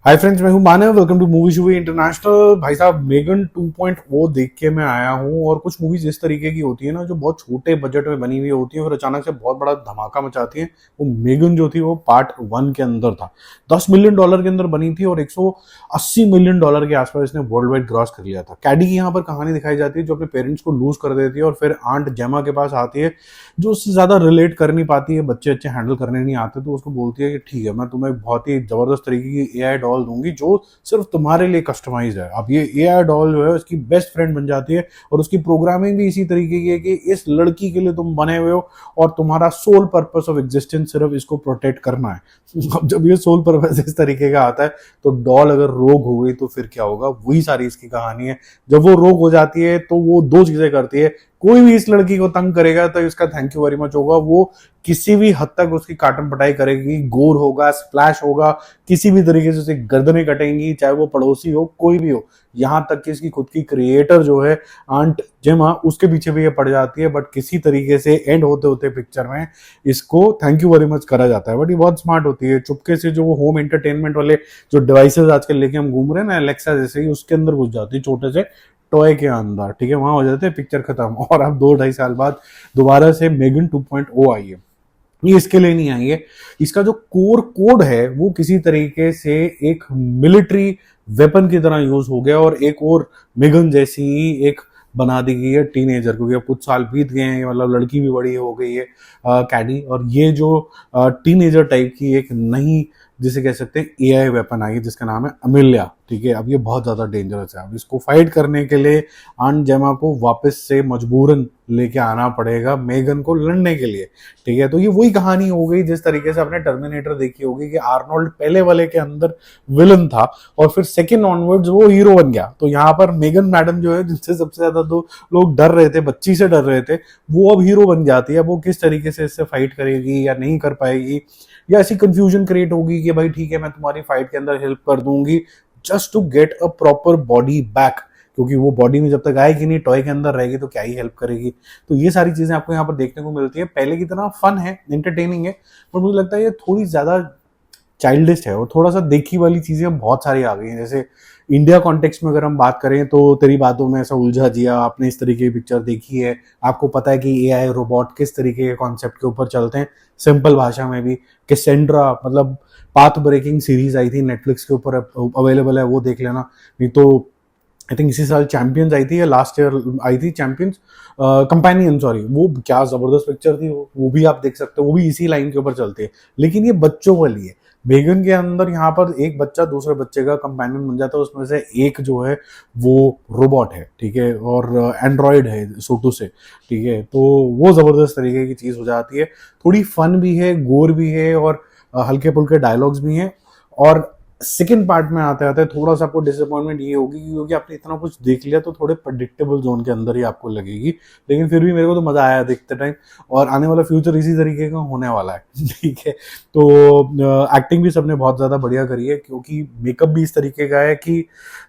हाय friends, मैं हूं Manav. Welcome to movie Shuvi International. भाई साहब, मेगन 2.0 देख के मैं आया हूं। और कुछ मूवीज इस तरीके की होती है ना, जो बहुत छोटे बजट में बनी हुई होती है, फिर अचानक से बहुत बड़ा धमाका मचाती है। वो मेगन जो थी वो पार्ट 1 के अंदर था। $10 मिलियन के अंदर बनी थी और $180 मिलियन के आसपास इसने वर्ल्ड वाइड क्रॉस कर लिया था। कैडी की यहाँ पर कहानी दिखाई जाती है, जो अपने पेरेंट्स को लूज कर देती है और फिर आंट जेमा के पास आती है, जो उससे ज्यादा रिलेट कर नहीं पाती है। बच्चे अच्छे हैंडल करने नहीं आते, तो उसको बोलती है कि ठीक है, मैं तुम्हें बहुत ही जबरदस्त तरीके की एआई डॉल दूंगी जो सिर्फ तुम्हारे लिए कस्टमाइज है। अब ये एआई डॉल जो है उसकी बेस्ट फ्रेंड बन जाती है और उसकी प्रोग्रामिंग भी इसी तरीके की है कि इस लड़की के लिए तुम बने हुए हो और तुम्हारा सोल पर्पस ऑफ एग्जिस्टेंस सिर्फ इसको प्रोटेक्ट करना है। अब जब ये सोल पर्पस इस तरीके का आता है, तो डॉल अगर रोग हो गई तो फिर क्या होगा, वही सारी इसकी कहानी है। जब वो रोग हो जाती है तो वो दो चीजें करती है। कोई भी इस लड़की को तंग करेगा तो इसका थैंक यू वेरी मच होगा। वो किसी भी हद तक उसकी काटन पटाई करेगी, गोर होगा, स्प्लैश होगा, किसी भी तरीके से उसकी गर्दनें कटेंगी, चाहे वो पड़ोसी हो, कोई भी हो। यहाँ तक कि इसकी खुद की क्रिएटर जो है आंट जेमा, उसके पीछे भी ये पड़ जाती है। बट किसी तरीके से एंड होते होते पिक्चर में इसको थैंक यू वेरी मच करा जाता है। बट ये बहुत स्मार्ट होती है। चुपके से जो वो होम एंटरटेनमेंट वाले जो डिवाइसेस आजकल लेके हम घूम रहे हैं ना, एलेक्सा जैसे ही, उसके अंदर घुस जाती है, छोटे से टॉय के अंदर। ठीक है, वहां हो जाते हैं, पिक्चर खत्म। और अब 2-2.5 साल बाद दोबारा से मेगन 2.0 आई है। ये इसके लिए नहीं आई है। इसका जो कोर कोड है वो किसी तरीके से एक मिलिट्री वेपन की तरह यूज हो गया और एक और मेगन जैसी ही एक बना दी गई है टीनेजर, क्योंकि अब कुछ साल बीत गए हैं, मतलब लड़की भी बड़ी हो गई है कैडी। और ये जो टीनेजर टाइप की एक नई, जिसे कह सकते हैं एआई वेपन आई है, जिसका नाम है अमिलिया। ठीक है, अब ये बहुत ज्यादा डेंजरस है। अब इसको फाइट करने के लिए आंट जेमा को वापस से मजबूरन लेके आना पड़ेगा मेगन को लड़ने के लिए। ठीक है, तो ये वही कहानी हो गई जिस तरीके से आपने टर्मिनेटर देखी होगी कि आर्नोल्ड पहले वाले के अंदर विलन था और फिर सेकंड ऑनवर्ड्स वो हीरो बन गया। तो यहाँ पर मेगन मैडम जो है, जिनसे सबसे ज्यादा दो लोग डर रहे थे, बच्ची से डर रहे थे, वो अब हीरो बन जाती है। वो किस तरीके से इससे फाइट करेगी या नहीं कर पाएगी, या ऐसी कंफ्यूजन क्रिएट होगी कि भाई ठीक है, मैं तुम्हारी फाइट के अंदर हेल्प कर दूंगी just to get a proper body back, क्योंकि वो बॉडी में जब तक आएगी नहीं, टॉय के अंदर रहेगी, तो क्या ही हेल्प करेगी। तो ये सारी चीजें आपको यहाँ पर देखने को मिलती है। पहले की तरह फन है, एंटरटेनिंग है, पर मुझे लगता है ये थोड़ी ज्यादा चाइल्डिश है और थोड़ा सा देखी वाली चीजें बहुत सारी आ गई हैं। जैसे इंडिया कॉन्टेक्स्ट में अगर हम बात करें तो तेरी बातों में ऐसा उलझा जिया, आपने इस तरीके की पिक्चर देखी है, आपको पता है कि एआई रोबोट किस तरीके के कॉन्सेप्ट के ऊपर चलते हैं। सिंपल भाषा में भी कैसेंड्रा, मतलब पाथ ब्रेकिंग सीरीज आई थी नेटफ्लिक्स के ऊपर, अवेलेबल है, वो देख लेना। नहीं तो आई थिंक इसी साल चैंपियंस आई थी या लास्ट ईयर आई थी चैंपियंस, कंपेनियन, सॉरी, वो क्या जबरदस्त पिक्चर थी। वो भी आप देख सकते हो, वो भी इसी लाइन के ऊपर चलती है। लेकिन ये बच्चों वाली है। बेगन के अंदर यहाँ पर एक बच्चा दूसरे बच्चे का कंपेनियन बन जाता है, उसमें से एक जो है वो रोबोट है। ठीक है, और एंड्रॉयड है सोटू से। ठीक है, तो वो जबरदस्त तरीके की चीज हो जाती है। थोड़ी फन भी है, गोर भी है और हल्के फुल्के डायलॉग्स भी हैं। और सेकेंड पार्ट में आते आते थोड़ा सा आपको डिसअपॉइंटमेंट ये होगी, क्योंकि आपने इतना कुछ देख लिया तो थोड़े प्रेडिक्टेबल जोन के अंदर ही आपको लगेगी। लेकिन फिर भी मेरे को तो मजा आया देखते टाइम, और आने वाला फ्यूचर इसी तरीके का होने वाला है। ठीक है, तो एक्टिंग भी सबने बहुत ज्यादा बढ़िया करी है, क्योंकि मेकअप भी इस तरीके का है कि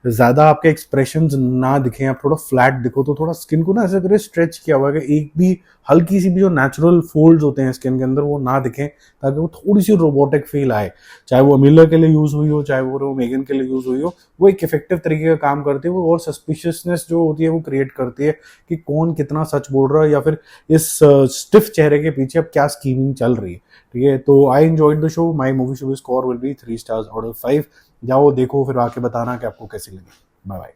ज्यादा आपके एक्सप्रेशन ना दिखे, आप थोड़ा फ्लैट दिखो, तो थोड़ा स्किन को ना ऐसे करे स्ट्रेच किया हुआ है कि एक भी हल्की सी भी जो नेचुरल फोल्ड्स होते हैं स्किन के अंदर वो ना दिखें, ताकि वो थोड़ी सी रोबोटिक फील आए। चाहे वो अमिला के लिए यूज हुई हो, चाहे वो मेगन के लिए यूज हुई हो, वो एक इफेक्टिव तरीके का काम करती है। वो और सस्पिशियसनेस जो होती है वो क्रिएट करती है कि कौन कितना सच बोल रहा है, या फिर इस स्टिफ चेहरे के पीछे अब क्या स्कीमिंग चल रही है। ठीक है, तो I enjoyed the show. My movie show score will be 3 stars out of 5। जाओ देखो, फिर आके बताना कि आपको कैसी लगी। Bye bye.